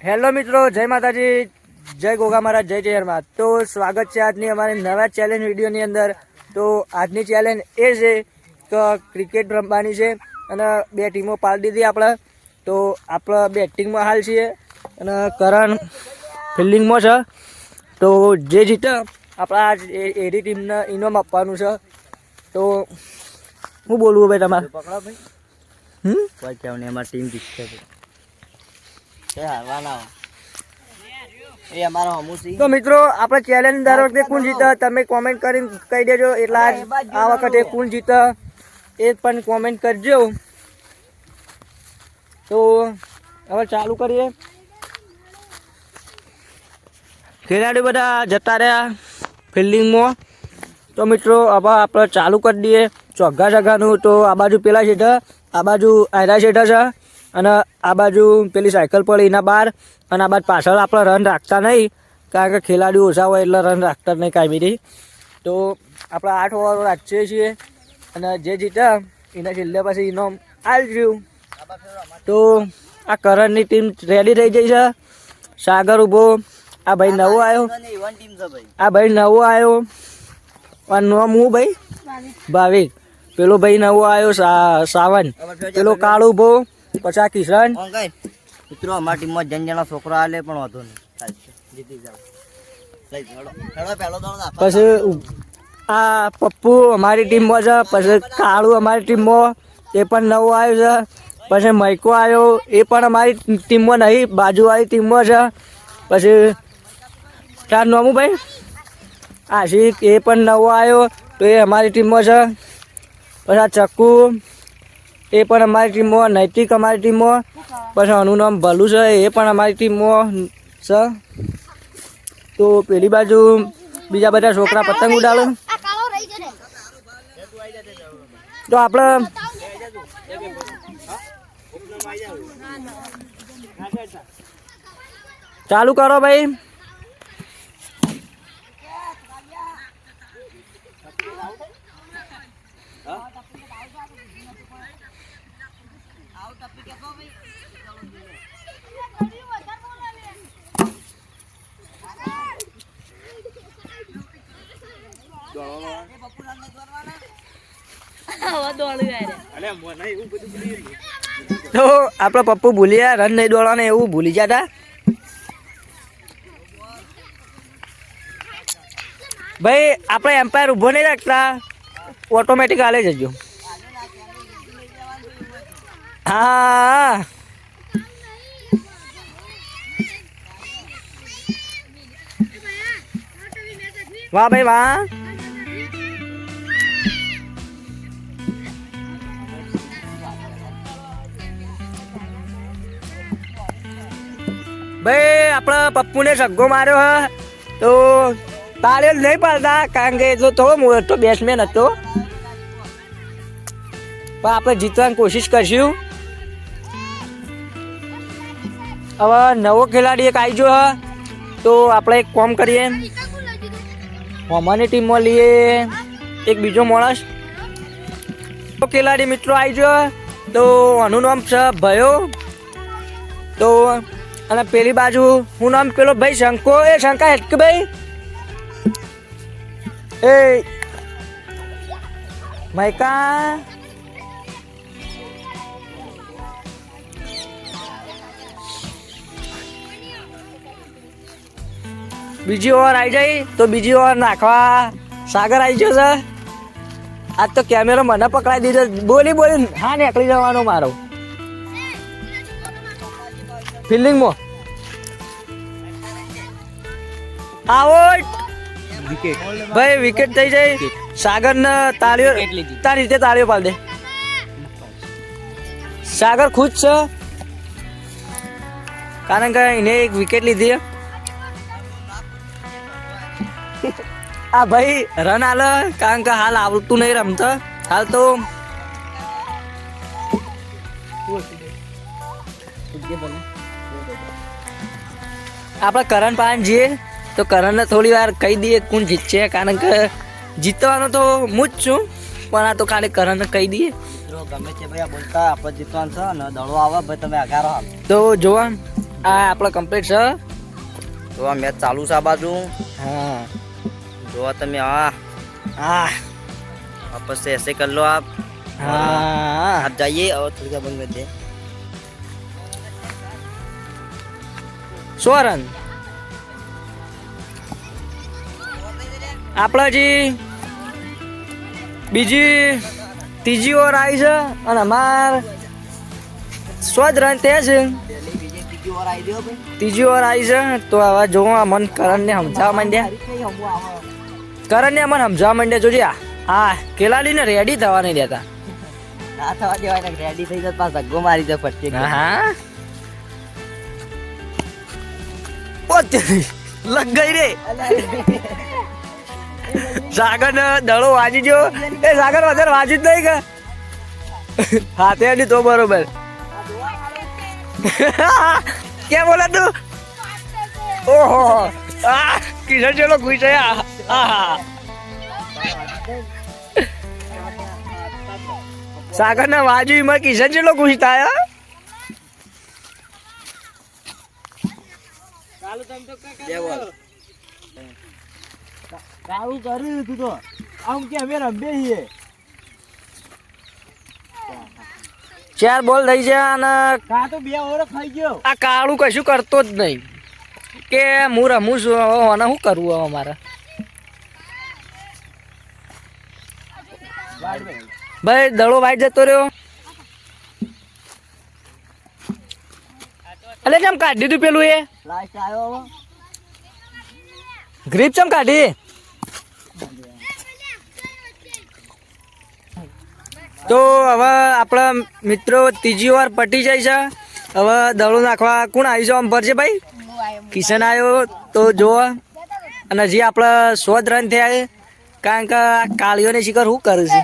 Hello મિત્રો, જય માતાજી, જય ગોગા મહારાજ, જય જયરમાં. તો સ્વાગત છે આજની અમારી નવા ચેલેન્જ વિડીયોની અંદર. તો આજની ચેલેન્જ એ છે કે ક્રિકેટ રમવાની છે અને બે ટીમો પાડી દીધી આપણે. તો આપણે બેટિંગમાં હાલ છીએ અને કરણ ફિલ્ડિંગમાં છે. તો જે જીતે આપણા આજ એડી ટીમને ઇનામ આપવાનું છે. તો હું બોલવું ભાઈ તમારે? પકડો ભાઈ. કોઈ કહેવું નહીં, અમારી ટીમ જીતશે. તો મિત્રો, આપણે ચેલેન્જ દર વખતે કોણ જીતે તમે કોમેન્ટ કરીને કહી દેજો. એટલે આ વખતે કોણ જીતે એ પણ કોમેન્ટ કરજો. તો હવે ચાલુ કરીએ. ખેલાડીઓ બધા જતા રહ્યા ફિલ્ડિંગમાં. તો મિત્રો હવે આપણે ચાલુ કરી દઈએ ચોગ્ગા જગાનું. તો આ બાજુ પેલા શેઠા, આ બાજુ આયરા શેઠા છે અને આ બાજુ પેલી સાયકલ પડી એના બહાર. અને આ બાજુ પાછળ આપણે રન રાખતા નહીં, કારણ કે ખેલાડીઓ ઓછા હોય એટલે રન રાખતા જ નહીં કાયમી. તો આપણે 8 ઓવર રાખીએ છીએ અને જે જીતે એના છેલ્લે પછી ઇનામ આલ્યું. તો આ કરણની ટીમ રેડી થઈ જઈ છે. સાગર ઊભો, આ ભાઈ નવો આવ્યો, આ ભાઈ નવો આવ્યો. આ નામ હું ભાઈ ભાવિક, પેલો ભાઈ નવો આવ્યો સાવન, પેલો કાળો ઊભો, પછી આ કિશન. મિત્રો અમારી ટીમમાં જણા છોકરા આલે પણ વાંધો નહીં, જીતી જાવ. પછી આ પપ્પુ અમારી ટીમમાં છે. પછી કાળુ અમારી ટીમમાં, એ પણ નવો આવ્યો છે. પછી મૈકો આવ્યો, એ પણ અમારી ટીમમાં નહીં, બાજુવાળી ટીમમાં છે. પછી તાર નોમું ભાઈ આશિક, એ પણ નવો આવ્યો, તો એ અમારી ટીમમાં છે. પછી આ ચક્કુ, એ પણ અમારી ટીમમાં. નૈતિક અમારી ટીમમાં. પછી આનું નામ ભલું છે, એ પણ અમારી ટીમમાં છે. તો પેલી બાજુ બીજા બધા છોકરા પતંગ ઉડાડો. તો આપણે ચાલુ કરો ભાઈ. તો આપડે પપ્પુ ભૂલ્યા, રન નહીં દોડવાના એવું ભૂલી જતા. ભાઈ આપણે એમ્પાયર ઊભો નહીં રાખતા, ઓટોમેટિક હાલે જજો. હા વાહ ભાઈ વાહ. ભાઈ આપણા પપ્પુને સગ્ગો માર્યો હે. તો તાળીઓ નહીં પાડતા, કારણ કે એટલો થોડો મોટો બેટ્સમેન હતો. પણ આપણે જીતવાની કોશિશ કરશું. હવે નવો ખેલાડી એક આવી ગયો હે. તો આપણે એક કામ કરીએ, અમારી ટીમમાં લઈએ એક બીજો માણસ. ખેલાડી મિત્રો આવી ગયો. તો આનું નામ છે ભયો. તો અને પેલી બાજુ હું નામ પેલો ભાઈ શંકો. એ શંકા હેટકે ભાઈ, એ મૈકા. બીજી ઓવર આવી જાય. તો બીજી ઓવર નાખવા સાગર આવી ગયો છે. આજ તો કેમેરો મને પકડાઈ દીધો, બોલી બોલી હા નીકળી જવાનો મારો ફિલ્ડિંગમાં. આવો ભાઈ, વિકેટ થઈ જાય. સાગર ને તાળીઓ તારી રીતે તાળીઓ પાડ દે. સાગર ખુશ છે કારણ કે એને એક વિકેટ લીધી. આ ભાઈ રન હાલે, કારણ કે હાલ આવડતું નહીં રમતા. હાલ તો આપણે કરણ પાસે જઈએ. તો કરણને થોડી વાર કહી દઈએ કોણ જીતશે, કારણ કે જીતવાનો તો હું જ છું, પણ આ તો ખાલી કરણને કહી દઈએ. ગમે છે ભાઈ, બોલતા આપણે જીતવાનું છે અને દડો આવે ભાઈ, તમે આગારો હાલ. તો જોવા આ આપણો કમ્પ્લીટ છે. તો આ મેચ ચાલુ છે આ બાજુ. હા જો તમે હા હા वापस से ऐसे कर लो आप. હા आप जाइए और थोड़ी सा बंद कर दे. 100 રન આપણે હજી બીજી ત્રીજી ઓવર આવી છે અને અમાર 100 રન થયા છે. ત્રીજી ઓવર આવી છે તો હવે જો આ મન કરણને સમજાવવા માંડ્યા. કરણને મને સમજાવવા માંડ્યા જોજે. હા ખેલાડીને રેડી થવા નહીં દેતા. ના થવા દેવાય ને રેડી થઈ જતા પાછા ધક્કો મારી દે ફટકે. હા પોતે લગ ગઈ રે. સાગર ને દડો વાજી ગયો. એ સાગર વધારે વાજી જ નહીં કે હાથે નહીં તો બરોબર. क्या बोला तू? ओहो किशन चलो खुश है. सागर ना बाजू में किशन चलो खुश था यार. ચાલુ કર્યું તું તો આમ કે અમે રમે છીએ. 4 બોલ થઈ છે અને કા તો 2 ઓવર ખાઈ ગયો. આ કાળું કશું કરતો જ નહીં કે હું રમું છું. હવે શું કરવું હવે મારે? ભાઈ દડો વાઈટ જતો રહ્યો. એટલે કેમ કાઢી દીધું પેલું? એ લાસ્ટ આવ્યો ગ્રીપ ચમ કાઢી? તો હવે આપણા મિત્રો ત્રીજી વાર પટી જાય છે. હવે દડો નાખવા કોણ આવી છે? આમ ભરશે ભાઈ કિશન આવ્યો તો જો. અને હજી આપણે 100 રન થયા. કારણ કે આ કાળીઓને શિખર શું કરે છે?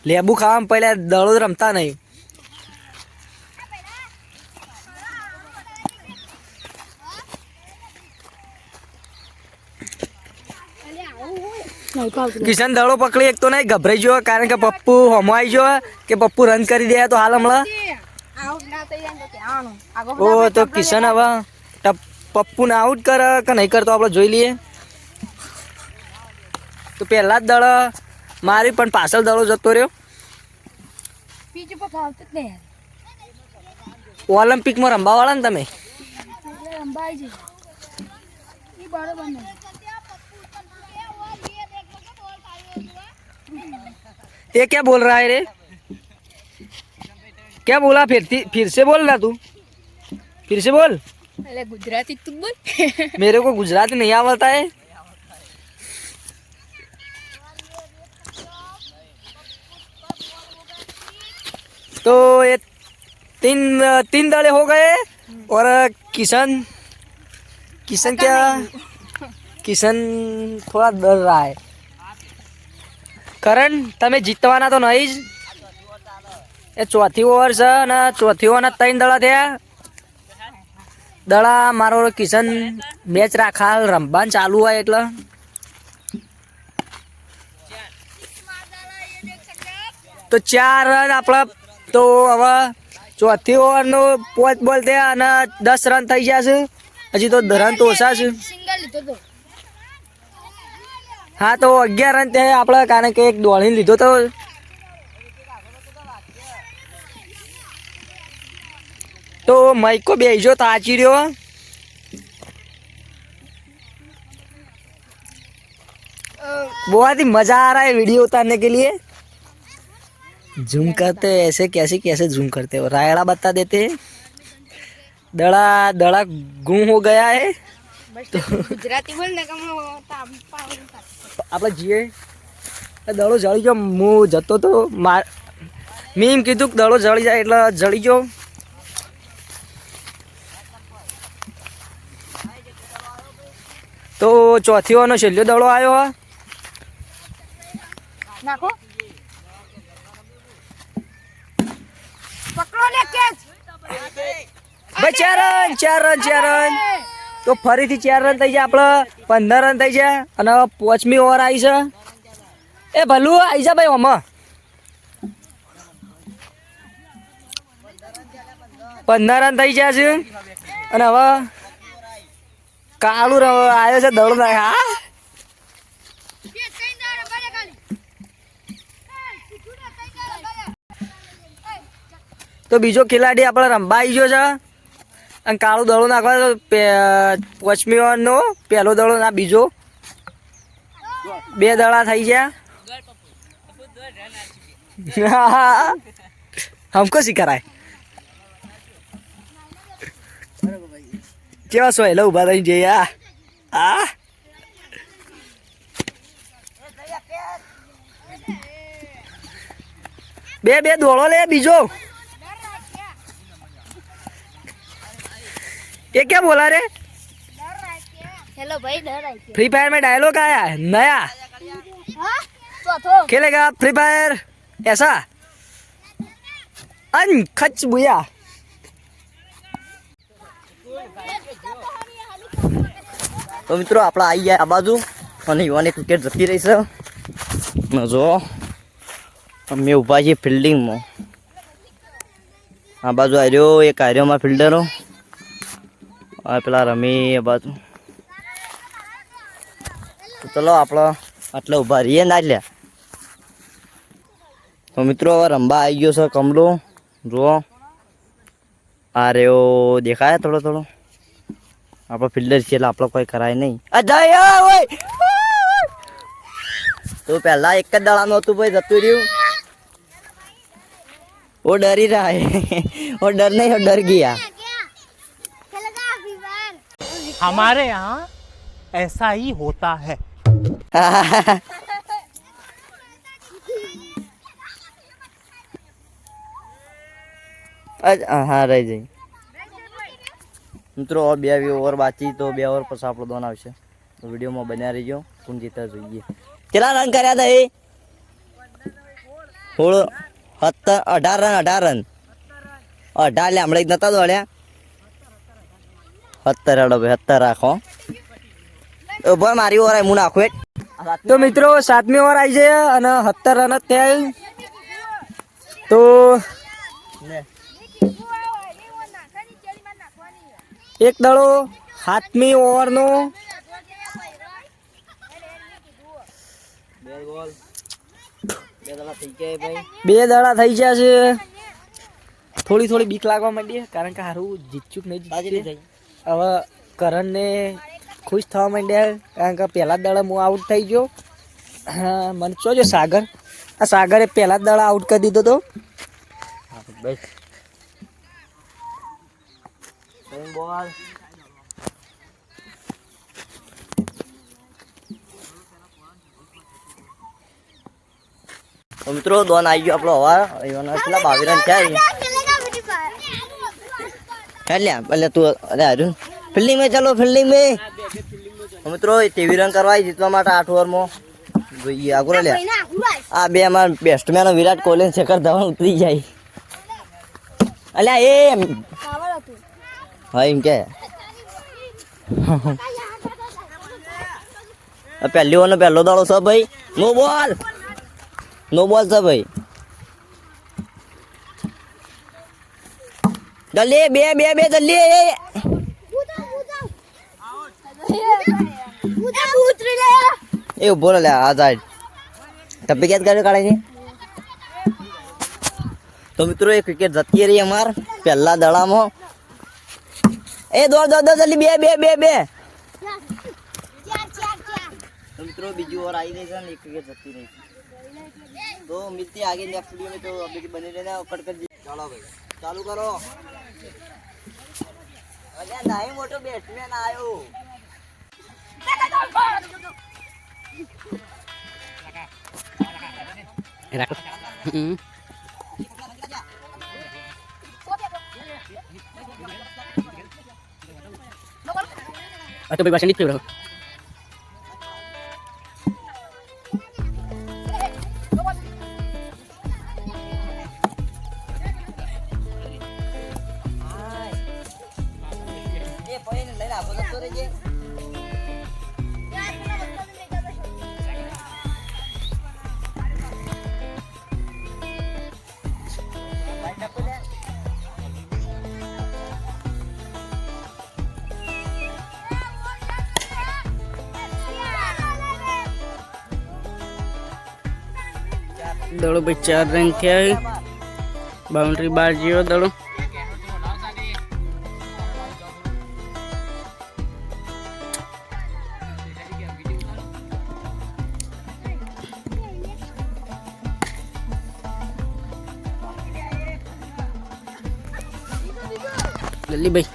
લેબુ ખાવામાં પહેલા દડો રમતા નહીં. કિશન દડો પકડી એક તો નહીં ગભરાઈ ગયો. કારણ કે પપ્પુ હમો આવી ગયો કે પપ્પુ રન કરી દે તો હાલ હમણાં. ઓ તો કિશન હવે પપ્પુને આઉટ કરે કે નહીં કરતો આપણે જોઈ લઈએ. તો પહેલા જ દડો મારી પણ પાછળ દડો જતો રહ્યો. ઓલિમ્પિકમાં રમવા વાળા ને તમે? ये क्या बोल रहा है रे? क्या बोला? फिर से बोल रहा तू. फिर से बोल. अरे गुजराती तू बोल. मेरे को गुजराती नहीं आता है. तो ये तीन दड़े हो गए और किशन थोड़ा डर रहा है. કરણ તમે જીતવાના તો નહીં જ. એ ચોથી ઓવર છે અને ચોથી ઓવરના 3 દડા થયા. દડા મારો કિશન મેચ રાખા રમવાનું ચાલુ હોય એટલે. તો 4 રન આપણા. તો હવે ચોથી ઓવરનો 5 બોલ થયા અને 10 રન થઈ ગયા છે. હજી તો રન તો ઓછા છે. સિંગલ લીધો તો. હા તો 11 રન થયા આપણે કારણ કે એક દોડીને લીધો તો. तो माइक को भेजो ताची रहो. बहुत ही मजा आ रहा है वीडियो उतारने के लिए. जूम करते ऐसे कैसे जूम करते हो? रायड़ा बता देते हैं. दड़ा गुम हो गया है. तो गुजराती बोल ने कम આપણે જીએ દડો જળી ગયો. હું જતો તો મેં એમ કીધું કે દડો જળી જાય એટલે જળી ગયો. તો ચોથી ઓવરનો છેલ્લો દડો આવ્યો. નાખો પકડો ને કેચ. ભાઈ 4 રન. તો ફરીથી 4 રન થઈ જાય. આપણે 15 રન થઈ જાય અને 5મી ઓવર આવી છે. એ ભલું આવી જા ભાઈ. આમાં 15 રન થઈ ગયા છે અને હવે કાળું આવ્યો છે દડો નાખે. હા તો બીજો ખેલાડી આપણે રમવા આવી ગયો છે અને કાળું દડો નાખવા તો 5મી ઓવરનો પહેલો દડો ના બીજો 2 દડા થઈ ગયા. हमको सिखा કેવા સોયલા ઉભા થઈ જઈએ. આ બે દોડો લે બીજો. ये क्या बोला रे? हेलो भाई डर आई फ्री फायर में डायलॉग आया है नया. हां चौथो खेलेगा फ्री फायर ऐसा अन खच बुया. તો મિત્રો આપણે આવી ગયા આ બાજુ અને યુવાની ક્રિકેટ જતી રહી છે. જો અમે ઊભા છીએ ફિલ્ડિંગમાં. આ બાજુ આવ્યો એક આર્યોમાં ફિલ્ડરો આ પેલા રમી આ બાજુ. તો ચલો આપણે આટલે ઊભા રહીએ ના લ્યા. તો મિત્રો હવે રંબા આવી ગયો છે કમલો. જુઓ આ રહ્યો દેખાય થોડો થોડો. આપણો ફિલ્ડર છે એટલે આપણો કોઈ કરાય નહીં. અજય ઓય તો પહેલા એક જ દડાનું હતું ભાઈ જતું રહ્યું. वो डर ही रहा है वो डर नहीं वो डर गया. हमारे यहाँ ऐसा ही होता है. हाँ रही जाए મિત્રો. और 2 ઓવર બાકી તો 2 ઓવર પછી આપણો દોન આવશે. તો વિડીયોમાં બન્યા રહીજો. કોણ જીતા જોઈએ. કેટલા રન કર્યા હતા એ? 18 રન 18 લે હમણાં નતા દોડ્યા. 17 હેડો ભાઈ 17 રાખો. ભાઈ મારી ઓવર હું નાખું એક. તો મિત્રો 7મી ઓવર આવી છે અને 17 રન જ થયા. તો એક દડો 7મી ઓવરનો 2 દડા થઈ ગયા છે. થોડી બીક લાગવા માંડી કારણ કે હારું જીતચુક નહીં જીતી. હવે કરણને ખુશ થવા માંડ્યા કારણ કે પહેલા દડા હું આઉટ થઈ ગયો. મને જોજો સાગર, આ સાગરે પહેલા દડા આઉટ કરી દીધો હતો. તો મિત્રો દોન આવી ગયો આપણો. હવા પેલા 22 રન થયા. એટલે તું અરે હારું ફિલ્ડિંગ में चलो ફિલ્ડિંગ में. તો મિત્રો 23 રન કરવા જીતવા માટે 8 ઓવરમાં જોઈએ આગળ લે. આ બે અમાર બેસ્ટમેન વિરાટ કોહલી શેખર ધવન ઉતરી જાય. અલ્યા એ હા એમ કે પહેલી ઓવરનો પહેલો દાડો છે ભાઈ. નો બોલ છે ભાઈ. જલ્દી બે જલ્દી. એ ઉભો લે આ સાઈડ ટપ્પી ક્યાં કર્યો કાઢે છે. તો મિત્રો એ ક્રિકેટ જતી રહી અમાર પહેલા દડામાં. એ દોડ જલ્દી બે. तो मित्रों बीजी ओवर आई रही है एक क्रिकेट जती रही. तो मिलती है आगे नेक्स्ट वीडियो में. तो अभी की बने रहना कट कर दी. चलो भाई चालू करो. अरे नहीं मोटो बैट्समैन आयो. atau bebas ini bro. દડો ભાઈ 4 રન થયા. બાઉન્ડ્રી બાર જેવો દડો. જલ્દી ભાઈ.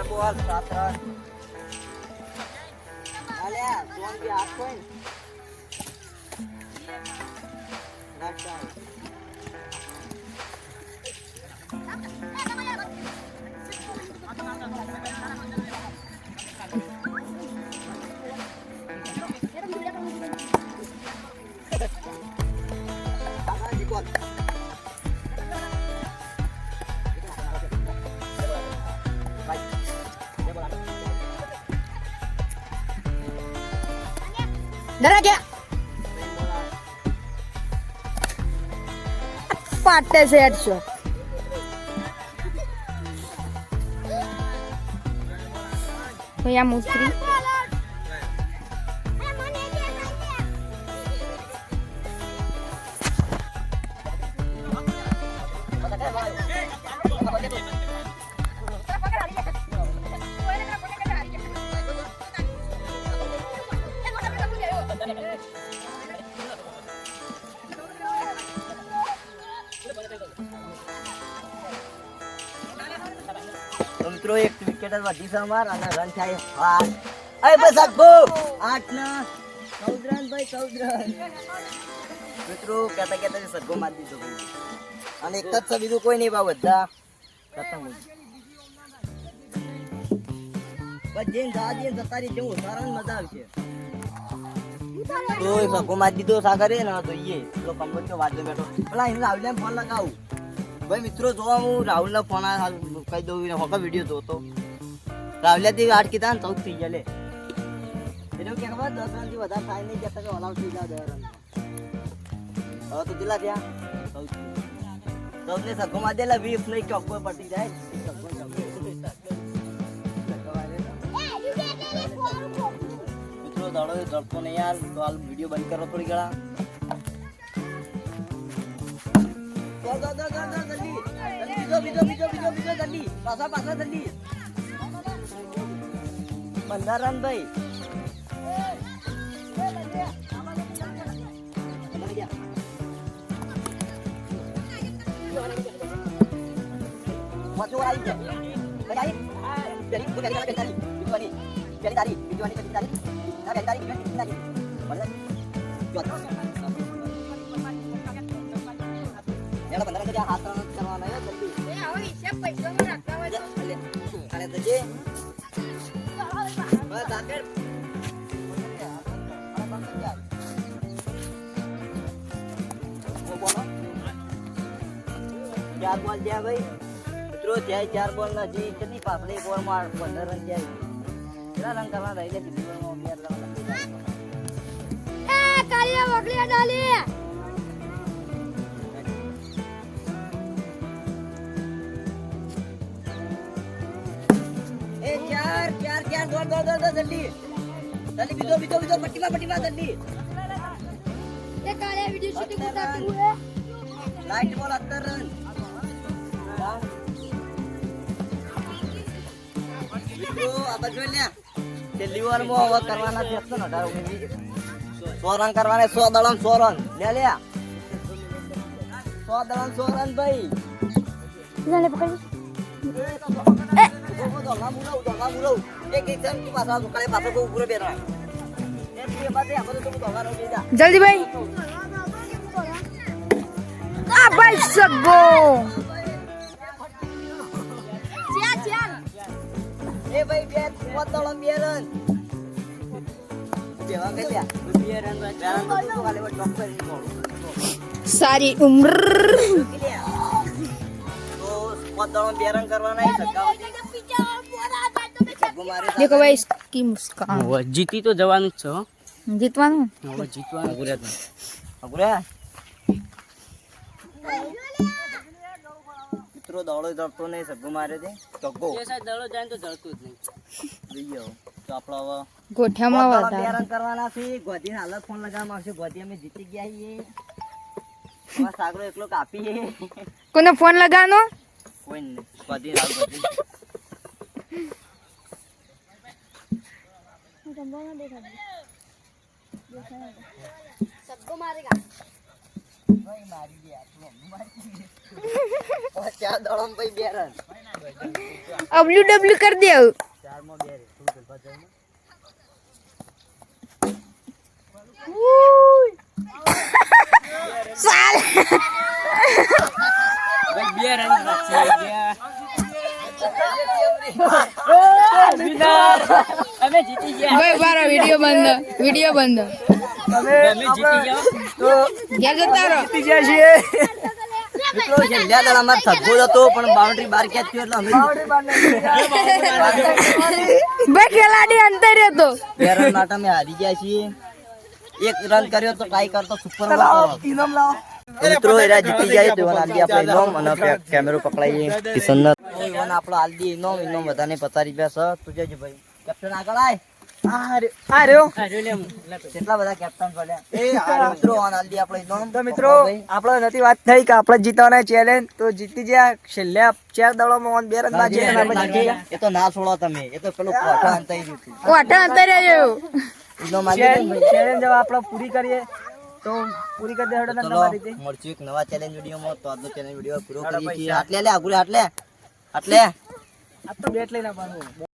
બોલ 7 રન. આલ્યા સોન કે આપ કોઈ નાખતા. ડરા ગયા પાટે છે હેડશોટ. ભાઈ આ મુસ્ત્રી તો મિત્રો એક વિકેટ જ વધી છે અમાર અને રન થાય 8. અરે બસ આખો 8 ના 14 રન ભાઈ 14 રન. મિત્રો કહેતા કહેતા સગો મારી દીધો ભાઈ. અને એક જ છે બીજું કોઈ નહીં ભાવ બધા ખતમ. બસ જેન દાદી જતા રહી જવું સારા મજા આવશે. તો સગો મારી દીધો સાગરે ને તો એ પેલો કંબોજ તો વાંચો બેઠો પેલા એને રાહુલ ફોન લગાવું. ભાઈ મિત્રો જોવા હું રાહુલ ના ફોન કહી દઉં હોકા વિડીયો જોતો રાહુલ્યાથી 8 કીધા ને 14 થઈ જાય. એટલે કે ખબર 10 રન થી વધારે થાય નહીં જતા કે ઓલ આઉટ થઈ જાય 10 રન. હવે તો કેટલા થયા 14 ને સગો માં દેલા 20 નહીં ચોક્કો પટી જાય. મિત્રો દડો ધડકો નહીં યાર તો હાલ વિડીયો બંધ કરો થોડી ઘણા. જલ્દી પાછા જલ્દી 15 રન ભાઈ. ચાર બોલ જ્યાં ભાઈ મિત્રો ત્યાં 4 બોલ ના જી કેટલી પાછળ એક ઓવરમાં 15 રન જાય. કેટલા રન કરવા રહી ગયા દિલ્હી બોલમાં 2 રન. એ કાલિયા વગલિયા ડાલી એ ચાર દોડ જલ્દી બીજો પટ્ટીમાં જલ્દી. એ કાલિયા વિડિયો શૂટિંગ કરતું હે. લાઈટ બોલ 17 રન. મિત્રો આ બાજુ લે છેલ્લી ઓવરમાં હવે કરવાના છે 18 100 રન કરવાના 100 દળમ 100 રન લે 100 દળમ 100 રન ભાઈ. જાલે પકડી દોગા મુરવ એક જણ તું પાછા કાલે પાછો કો પૂરો બેરા એ બે બાદે આપણે તો દોગા નો દીધા. જલ્દી ભાઈ આ ભાઈ સગો એ ભાઈ બે દળમ 2 રન કેવા ગયા 2 રન તો કાલે ટોપ કરી મોડું સારી ઉમ્ર તો દળમ 2 રન કરવાના છે. देखो भाई इसकी मुस्कान હવે જીતી તો જવાનું જ છે હો. जीतवानु હવે જીતવાનું અગુરે મિત્રો મિત્રો દોડો જડતો નહીં સગ્ગો મારે છે ચોગ્ગો એ સાહેબ દડો જાય તો જળતું જ નહીં. જોઈએ હવે. તો આપણો હવે ગોઠામાં બે વધારે રન કરવાના છે. ગોધીને હાલ જ ફોન લગાવવામાં આવશે. ગોધી અમે જીતી ગયા છીએ. હવે સાગરો એકલો કાપીએ. કોને ફોન લગાવવાનો કોઈ નહીં. ગોધી હાલ ગોધી. सबको मारेगा હવે ચાર દડોમાં પછી બે રન. WW કરી દેવું ચારમાં બે રે. તું પેલા જાવ ને. ભાઈ બે રન રાખશે અમે જીતી ગયા. ભાઈ બારો વિડિયો બંધ અમે જીતી ગયા તો ક્યાં જતા રહો જીતી ગયા છીએ. મિત્રો છેલ્લા દડામાં થપ્પો હતો પણ બાઉન્ડ્રી બાર કેચ થયો એટલે અમે ભાઈ ખેલાડી અંતર હતો બે રન માટે અમે હારી ગયા છીએ. એક રન કર્યો તો ટ્રાય કરતો સુપર મિત્રો એરા જીતી જાય તો ઇવન આલદી આપણે ઇનામ અને કેમેરો પકડાઈએ કિશનને ઇવન આપણો આલદી ઇનામ બધાને 50 રૂપિયા છે. તું જજે ભાઈ કેપ્ટન આગળ આય. આ રહ્યો કેટલા બધા કેપ્ટન પડ્યા એ મિત્રો ઓન આલદી આપણે ઇનામ. તો મિત્રો આપણે નથી વાત થઈ કે આપણે જીતવાના ચેલેન્જ તો જીતી ગયા. છેલ્લા 4 દડોમાં ઓન 2 રન બાકી એટલે આપણે જીતી ગયા. એ તો ના છોડો તમે. એ તો પેલું કોઠા અંતઈ ગયું હતું. કોઠા અંતર આવ્યો ઇનામ આલદી ચેલેન્જ હવે આપણે પૂરી કરીએ તો પૂરી કરી દેડો ને ચલો તમારી રીતે. મળશું એક નવા ચેલેન્જ વિડીયોમાં. તો આજનો ચેલેન્જ વિડીયો પૂરો કરીએ છીએ. આટલે લે આગળ આટલે આ તો બેટ લઈને આવવાનું.